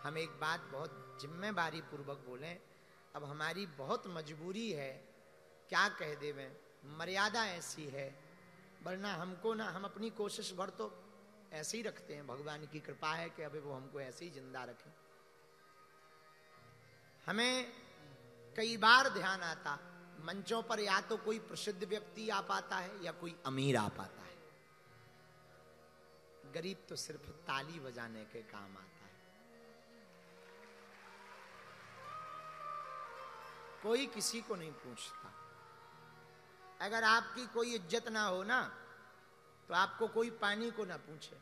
हम एक बात बहुत जिम्मेदारी पूर्वक बोलें, अब हमारी बहुत मजबूरी है, क्या कह देवें, मर्यादा ऐसी है, वरना हमको ना, हम अपनी कोशिश भर तो ऐसे ही रखते हैं, भगवान की कृपा है कि अभी वो हमको ऐसे ही जिंदा रखें। हमें कई बार ध्यान आता, मंचों पर या तो कोई प्रसिद्ध व्यक्ति आ पाता है या कोई अमीर आ पाता है, गरीब तो सिर्फ ताली बजाने के काम आता है। कोई किसी को नहीं पूछता। अगर आपकी कोई इज्जत ना हो ना, तो आपको कोई पानी को ना पूछे,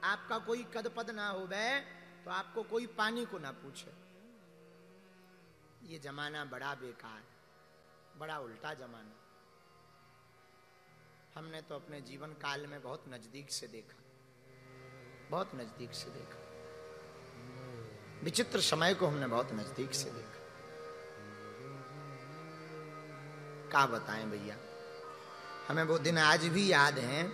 आपका कोई कद पद ना हो बे, तो आपको कोई पानी को ना पूछे। ये जमाना बड़ा बेकार, बड़ा उल्टा जमाना। हमने तो अपने जीवन काल में बहुत नजदीक से देखा, बहुत नजदीक से देखा, विचित्र समय को हमने बहुत नजदीक से देखा। क्या बताएं भैया, हमें वो दिन आज भी याद हैं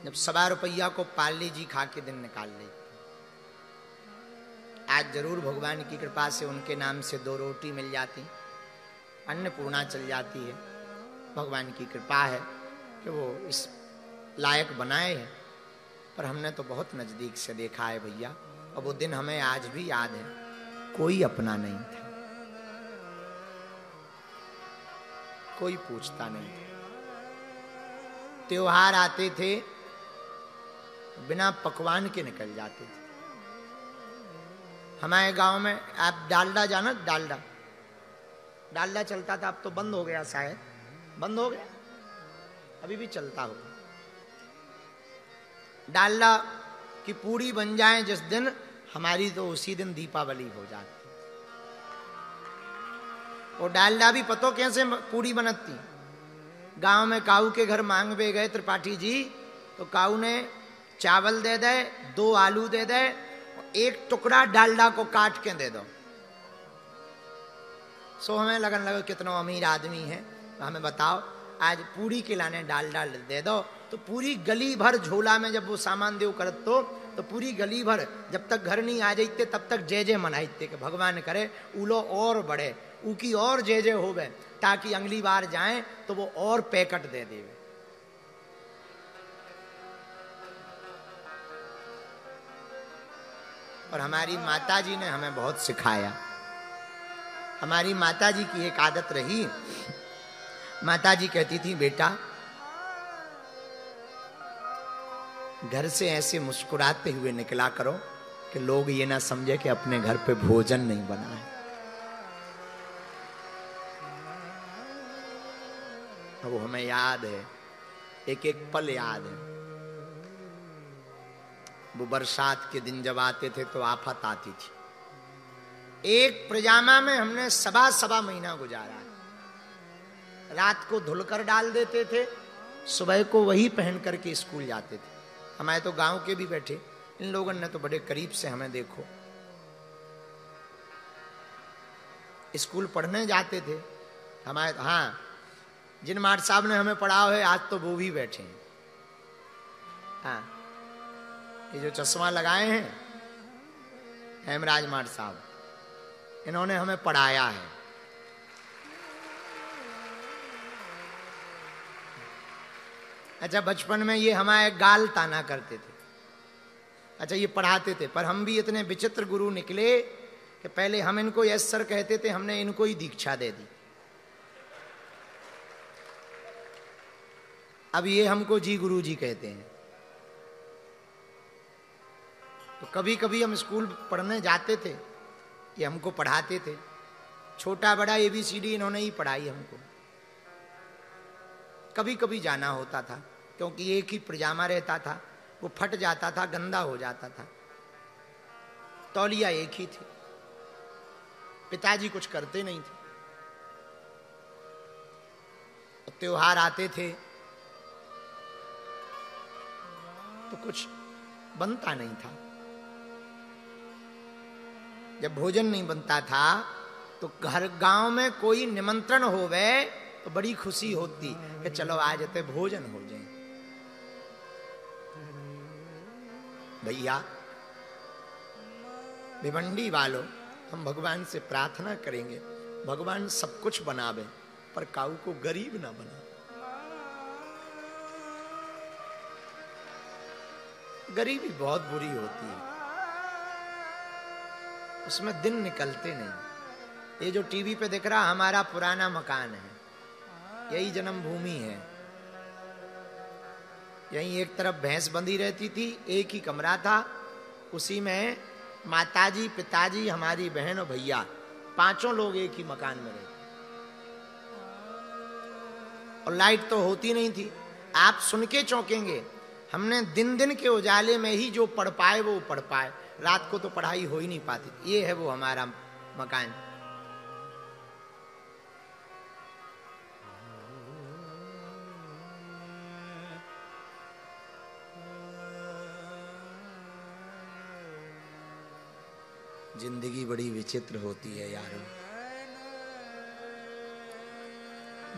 जब 1.25 रुपया को पार्ले जी खा के दिन निकाल ले। आज जरूर भगवान की कृपा से उनके नाम से 2 रोटी मिल जाती, अन्नपूर्णा चल जाती है। भगवान की कृपा है कि वो इस लायक बनाए हैं, पर हमने तो बहुत नजदीक से देखा है भैया। और वो दिन हमें आज भी याद है, कोई अपना नहीं था, कोई पूछता नहीं था। त्योहार आते थे, बिना पकवान के निकल जाते थे। हमारे गांव में आप डालडा जाना, डालडा डालडा चलता था, अब तो बंद हो गया, शायद बंद हो गया, अभी भी चलता होगा। डालडा की पूड़ी बन जाए जिस दिन, हमारी तो उसी दिन दीपावली हो जाती। और डालडा भी पतो कैसे पूड़ी बनती। गांव में काऊ के घर मांग पे गए त्रिपाठी जी, तो काऊ ने चावल दे दे, 2 आलू दे दे, 1 टुकड़ा डालडा को काट के दे दो। सो हमें लगन लगा कितना अमीर आदमी है, तो हमें बताओ आज पूरी के लाने डालडा दे दो। तो पूरी गली भर झोला में जब वो सामान देव करत तो पूरी गली भर जब तक घर नहीं आ जाते तब तक जय जय मनाते कि भगवान करे उलो और बढ़े, ऊकी और जय जय होवे, ताकि अगली बार जाएं तो वो और पैकेट दे देवे। और हमारी माता जी ने हमें बहुत सिखाया। हमारी माता जी की एक आदत रही, माता जी कहती थी बेटा घर से ऐसे मुस्कुराते हुए निकला करो कि लोग ये ना समझे कि अपने घर पे भोजन नहीं बना है। अब वो हमें याद है, एक एक पल याद है। वो बरसात के दिन जब आते थे तो आफत आती थी। एक प्रजामा में हमने 1.25 महीना गुजारा। रात को धुलकर डाल देते थे, सुबह को वही पहन करके स्कूल जाते थे। हमारे तो गांव के भी बैठे, इन लोगों ने तो बड़े करीब से हमें देखो। स्कूल पढ़ने जाते थे हमारे, हाँ, जिन मार साहब ने हमें पढ़ाया है आज तो वो भी बैठे हैं। हाँ, ये जो चश्मा लगाए हैं हेमराज मार साहब, इन्होंने हमें पढ़ाया है। अच्छा, बचपन में ये हमारे गाल ताना करते थे। अच्छा, ये पढ़ाते थे, पर हम भी इतने विचित्र गुरु निकले कि पहले हम इनको यस सर कहते थे, हमने इनको ही दीक्षा दे दी। अब ये हमको जी गुरु जी कहते हैं। तो कभी कभी हम स्कूल पढ़ने जाते थे, ये हमको पढ़ाते थे। छोटा बड़ा ABCD इन्होंने ही पढ़ाई हमको। कभी कभी जाना होता था, क्योंकि एक ही पजामा रहता था, वो फट जाता था, गंदा हो जाता था। तौलिया एक ही थी, पिताजी कुछ करते नहीं थे। त्योहार आते थे तो कुछ बनता नहीं था। जब भोजन नहीं बनता था तो घर गांव में कोई निमंत्रण होवे तो बड़ी खुशी होती कि चलो आज ते भोजन हो जाए। भैया भिवंडी वालों, हम भगवान से प्रार्थना करेंगे भगवान सब कुछ बनावे पर काऊ को गरीब ना बना। गरीबी बहुत बुरी होती है, उसमें दिन निकलते नहीं। ये जो टीवी पे दिख रहा हमारा पुराना मकान है, यही जन्मभूमि है। यहीं एक तरफ भैंस बंधी रहती थी, एक ही कमरा था, उसी में माताजी, पिताजी, हमारी बहन और भैया, पांचों लोग एक ही मकान में रहते। और लाइट तो होती नहीं थी। आप सुन के चौंकेंगे, हमने दिन दिन के उजाले में ही जो पढ़ पाए वो पढ़ पाए, रात को तो पढ़ाई हो ही नहीं पाती। ये है वो हमारा मकान। जिंदगी बड़ी विचित्र होती है यारों।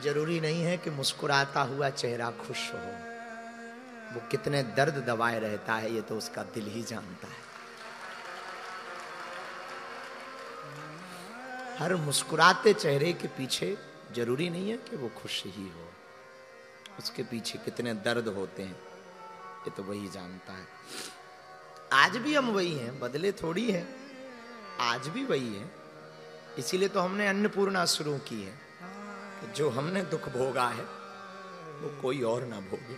जरूरी नहीं है कि मुस्कुराता हुआ चेहरा खुश हो, वो कितने दर्द दबाए रहता है ये तो उसका दिल ही जानता है। हर मुस्कुराते चेहरे के पीछे जरूरी नहीं है कि वो खुश ही हो, उसके पीछे कितने दर्द होते हैं ये तो वही जानता है। आज भी हम वही हैं, बदले थोड़ी हैं, आज भी वही है। इसीलिए तो हमने अन्नपूर्णा शुरू की है कि जो हमने दुख भोगा है वो कोई और ना भोगे।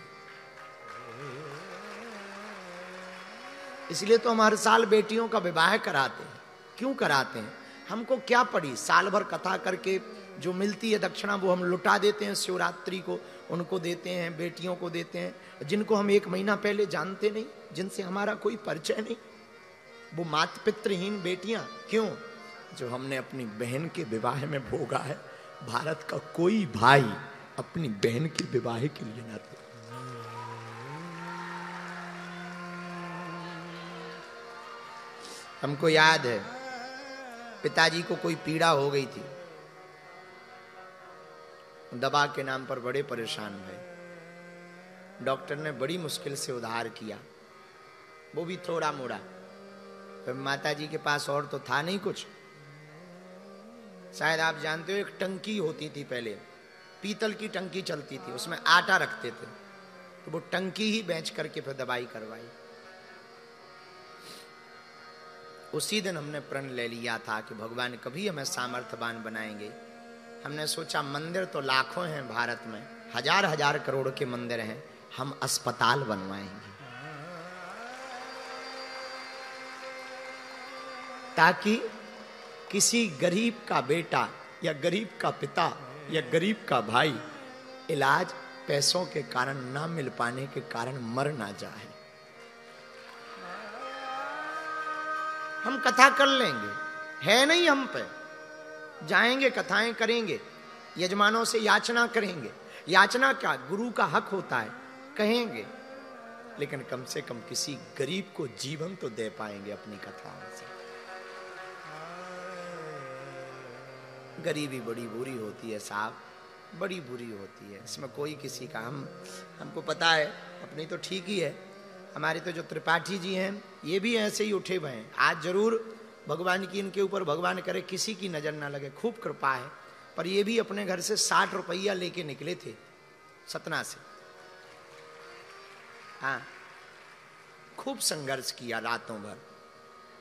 इसलिए तो हम हर साल बेटियों का विवाह कराते हैं। क्यों कराते हैं? हमको क्या पड़ी, साल भर कथा करके जो मिलती है दक्षिणा वो हम लुटा देते हैं, शिवरात्रि को उनको देते हैं, बेटियों को देते हैं जिनको हम एक महीना पहले जानते नहीं, जिनसे हमारा कोई परिचय नहीं। वो मात पितृहीन बेटियां क्यों? जो हमने अपनी बहन के विवाह में भोगा है। भारत का कोई भाई अपनी बहन के विवाह के लिए ना थे। हमको याद है पिताजी को कोई पीड़ा हो गई थी, दवा के नाम पर बड़े परेशान हुए। डॉक्टर ने बड़ी मुश्किल से उद्धार किया, वो भी थोड़ा मोड़ा। फिर माताजी के पास और तो था नहीं कुछ। शायद आप जानते हो एक टंकी होती थी पहले, पीतल की टंकी चलती थी, उसमें आटा रखते थे, तो वो टंकी ही बेच करके फिर दवाई करवाई। उसी दिन हमने प्रण ले लिया था कि भगवान कभी हमें सामर्थ्यवान बनाएंगे। हमने सोचा मंदिर तो लाखों हैं भारत में, हजार हजार करोड़ के मंदिर हैं, हम अस्पताल बनवाएंगे ताकि किसी गरीब का बेटा या गरीब का पिता या गरीब का भाई इलाज पैसों के कारण ना मिल पाने के कारण मर ना जाए। हम कथा कर लेंगे, है नहीं हम पे, जाएंगे कथाएं करेंगे, यजमानों से याचना करेंगे। याचना क्या, गुरु का हक होता है, कहेंगे, लेकिन कम से कम किसी गरीब को जीवन तो दे पाएंगे अपनी कथाओं से। गरीबी बड़ी बुरी होती है साहब, बड़ी बुरी होती है। इसमें कोई किसी का हमको पता है, अपनी तो ठीक ही है। हमारे तो जो त्रिपाठी जी हैं ये भी ऐसे ही उठे हुए हैं। आज जरूर भगवान की इनके ऊपर, भगवान करे किसी की नजर ना लगे, खूब कृपा है, पर ये भी अपने घर से 60 रुपया लेके निकले थे सतना से। हाँ, खूब संघर्ष किया रातों भर।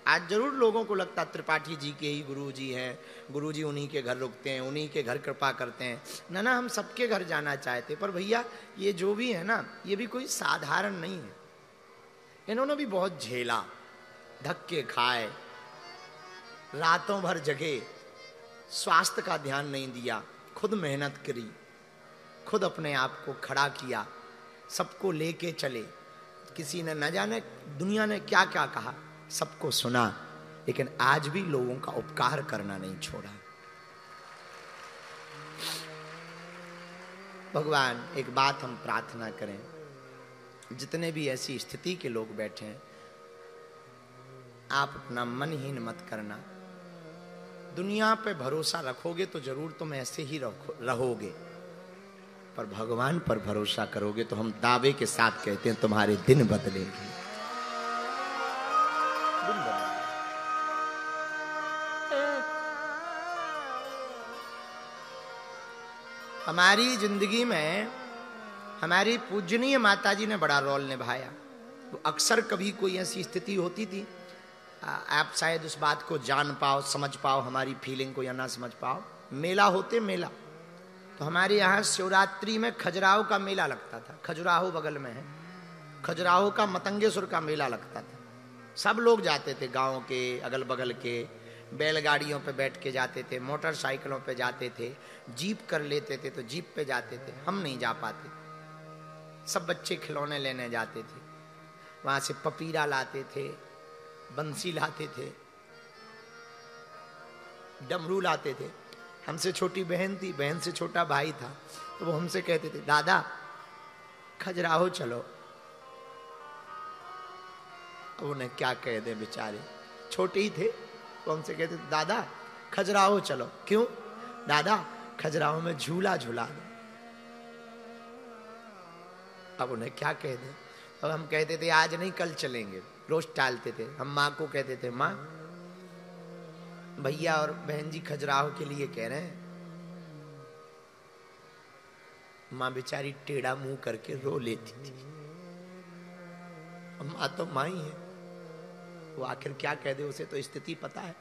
आज जरूर लोगों को लगता त्रिपाठी जी के ही गुरु जी हैं, गुरु जी उन्हीं के घर रुकते हैं, उन्हीं के घर कृपा करते हैं। ना हम सबके घर जाना चाहते, पर भैया ये जो भी है ना, ये भी कोई साधारण नहीं है। इन्होंने भी बहुत झेला, धक्के खाए, रातों भर जगे, स्वास्थ्य का ध्यान नहीं दिया, खुद मेहनत करी, खुद अपने आप को खड़ा किया, सबको लेके चले। किसी ने न जाने दुनिया ने क्या क्या कहा, सबको सुना, लेकिन आज भी लोगों का उपकार करना नहीं छोड़ा। भगवान एक बात हम प्रार्थना करें, जितने भी ऐसी स्थिति के लोग बैठे हैं, आप अपना मन हीन मत करना। दुनिया पे भरोसा रखोगे तो जरूर तुम ऐसे ही रहोगे, पर भगवान पर भरोसा करोगे तो हम दावे के साथ कहते हैं तुम्हारे दिन बदलेंगे। हमारी जिंदगी में हमारी पूजनीय माताजी ने बड़ा रोल निभाया। तो अक्सर कभी कोई ऐसी स्थिति होती थी, आप शायद उस बात को जान पाओ, समझ पाओ, हमारी फीलिंग को या ना समझ पाओ। मेला होते मेला, तो हमारे यहाँ शिवरात्रि में खजुराहो का मेला लगता था। खजुराहो बगल में है, खजुराहो का मतंगेश्वर का मेला लगता था। सब लोग जाते थे, गांव के अगल बगल के, बैलगाड़ियों पे बैठ के जाते थे, मोटरसाइकिलों पे जाते थे, जीप कर लेते थे तो जीप पे जाते थे। हम नहीं जा पाते, सब बच्चे खिलौने लेने जाते थे। वहां से पपीरा लाते थे, बंसी लाते थे, डमरू लाते थे। हमसे छोटी बहन थी, बहन से छोटा भाई था, तो वो हमसे कहते थे दादा खजुराहो चलो। अब उन्हें क्या कह दे, बेचारे छोटे ही थे। वो हमसे कहते थे दादा खजुराहो चलो। क्यों? दादा खजुराहो में झूला झूला दो। अब उन्हें क्या कह दे। अब हम कहते थे आज नहीं कल चलेंगे, रोज टालते थे। हम माँ को कहते थे माँ भैया और बहन जी खजुराहो के लिए कह रहे हैं। माँ बेचारी टेढ़ा मुंह करके रो लेती थी। माँ तो माँ ही है, वो आखिर क्या कह दे, उसे तो स्थिति पता है,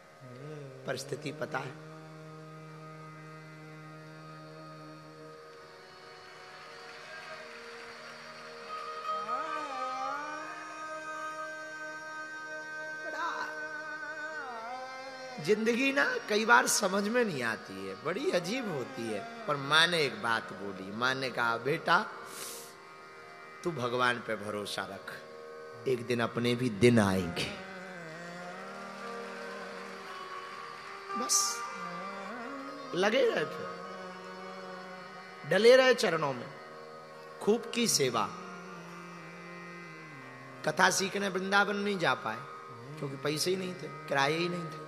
परिस्थिति पता है। जिंदगी ना कई बार समझ में नहीं आती है, बड़ी अजीब होती है। पर माँ ने एक बात बोली, माँ ने कहा बेटा तू भगवान पे भरोसा रख, एक दिन अपने भी दिन आएंगे। बस लगे रहे, फिर डले रहे चरणों में, खूब की सेवा। कथा सीखने वृंदावन नहीं जा पाए क्योंकि पैसे ही नहीं थे, किराए ही नहीं थे।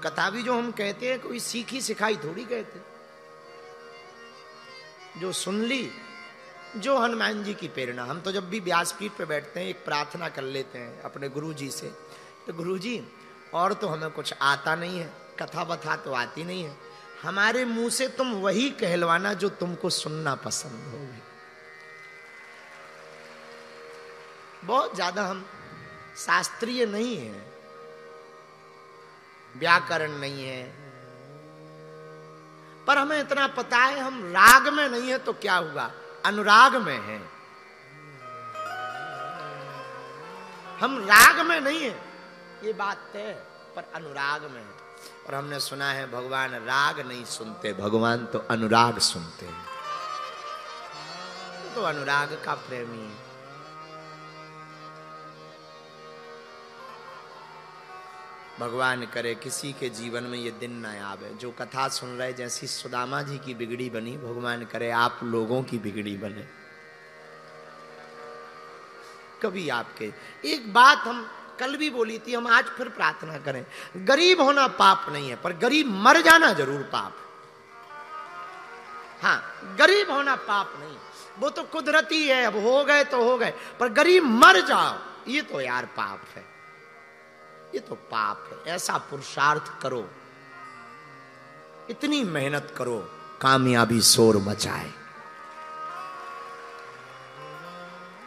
कथा भी जो हम कहते हैं कोई सीखी सिखाई थोड़ी कहते, जो सुन ली, जो हनुमान जी की प्रेरणा। हम तो जब भी व्यासपीठ पे बैठते हैं एक प्रार्थना कर लेते हैं अपने गुरु जी से, तो गुरु जी और तो हमें कुछ आता नहीं है, कथा बथा तो आती नहीं है, हमारे मुंह से तुम वही कहलवाना जो तुमको सुनना पसंद हो। बहुत ज्यादा हम शास्त्रीय नहीं है, व्याकरण नहीं है, पर हमें इतना पता है हम राग में नहीं है तो क्या हुआ, अनुराग में है। हम राग में नहीं है ये बात है, पर अनुराग में है। और हमने सुना है भगवान राग नहीं सुनते, भगवान तो अनुराग सुनते हैं। तो अनुराग का प्रेमी है। भगवान करे किसी के जीवन में ये दिन न आवे। जो कथा सुन रहे, जैसी सुदामा जी की बिगड़ी बनी, भगवान करे आप लोगों की बिगड़ी बने। कभी आपके एक बात हम कल भी बोली थी, हम आज फिर प्रार्थना करें। गरीब होना पाप नहीं है, पर गरीब मर जाना जरूर पाप। हाँ, गरीब होना पाप नहीं, वो तो कुदरती है, अब हो गए तो हो गए, पर गरीब मर जाओ ये तो यार पाप है, ये तो पाप है। ऐसा पुरुषार्थ करो, इतनी मेहनत करो, कामयाबी शोर मचाए।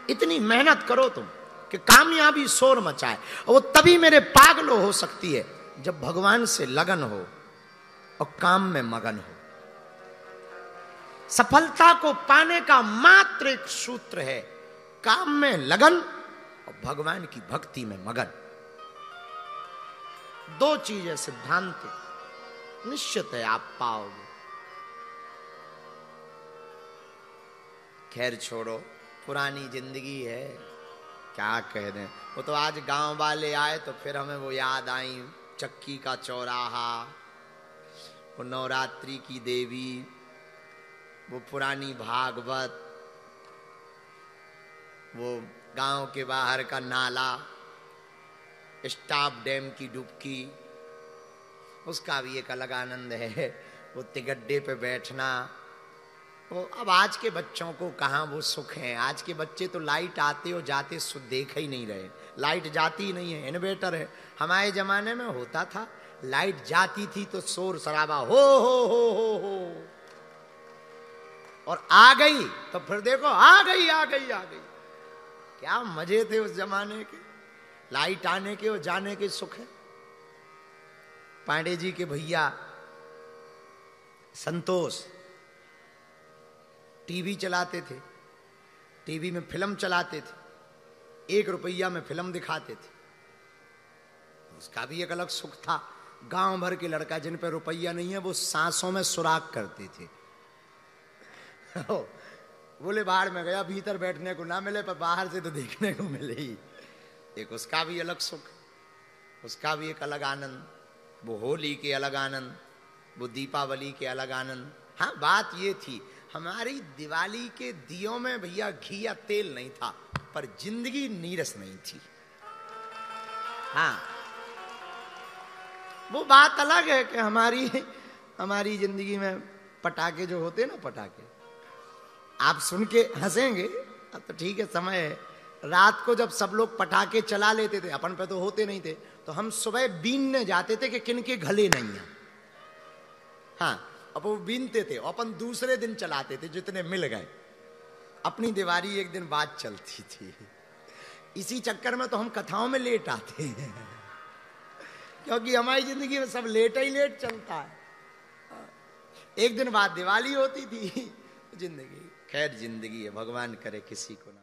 इतनी मेहनत करो तुम कि कामयाबी शोर मचाए। और वो तभी मेरे पागलो हो सकती है जब भगवान से लगन हो और काम में मगन हो। सफलता को पाने का मात्र एक सूत्र है, काम में लगन और भगवान की भक्ति में मगन। दो चीजें सिद्धांत निश्चित है आप पाओगे। खैर छोड़ो, पुरानी जिंदगी है, क्या कह दें। वो तो आज गांव वाले आए तो फिर हमें वो याद आई, चक्की का चौराहा, वो नवरात्रि की देवी, वो पुरानी भागवत, वो गांव के बाहर का नाला, स्टाफ डैम की डुबकी, उसका भी एक अलग आनंद है। वो तिगड्डे पे बैठना, वो अब आज के बच्चों को कहाँ वो सुख है। आज के बच्चे तो लाइट आते और जाते देख ही नहीं रहे, लाइट जाती ही नहीं है, इन्वर्टर है। हमारे जमाने में होता था, लाइट जाती थी तो शोर शराबा हो, और आ गई तो फिर देखो आ गई। क्या मजे थे उस जमाने के, लाइट आने के और जाने के सुख है। पांडे जी के भैया संतोष टीवी चलाते थे, टीवी में फिल्म चलाते थे, 1 रुपया में फिल्म दिखाते थे। उसका भी एक अलग सुख था। गांव भर के लड़का जिन पे रुपया नहीं है वो सांसों में सुराख करते थे। बोले बाहर में गया, भीतर बैठने को ना मिले पर बाहर से तो देखने को मिले ही। एक उसका भी अलग सुख, उसका भी एक अलग आनंद। वो होली के अलग आनंद, वो दीपावली के अलग आनंद। हाँ, बात ये थी हमारी दिवाली के दियों में भैया घी या तेल नहीं था, पर जिंदगी नीरस नहीं थी। हाँ, वो बात अलग है कि हमारी जिंदगी में पटाखे जो होते ना, पटाखे आप सुन के हंसेंगे, अब तो ठीक है समय है। रात को जब सब लोग पटाखे चला लेते थे, अपन पे तो होते नहीं थे, तो हम सुबह बीनने जाते थे कि किन के घले नहीं है। हाँ, अब वो बीनते थे, अपन दूसरे दिन चलाते थे जितने मिल गए। अपनी दिवाली एक दिन बाद चलती थी। इसी चक्कर में तो हम कथाओं में लेट आते हैं, क्योंकि हमारी जिंदगी में सब लेट ही लेट चलता है। एक दिन बाद दिवाली होती थी जिंदगी। खैर जिंदगी है, भगवान करे किसी को ना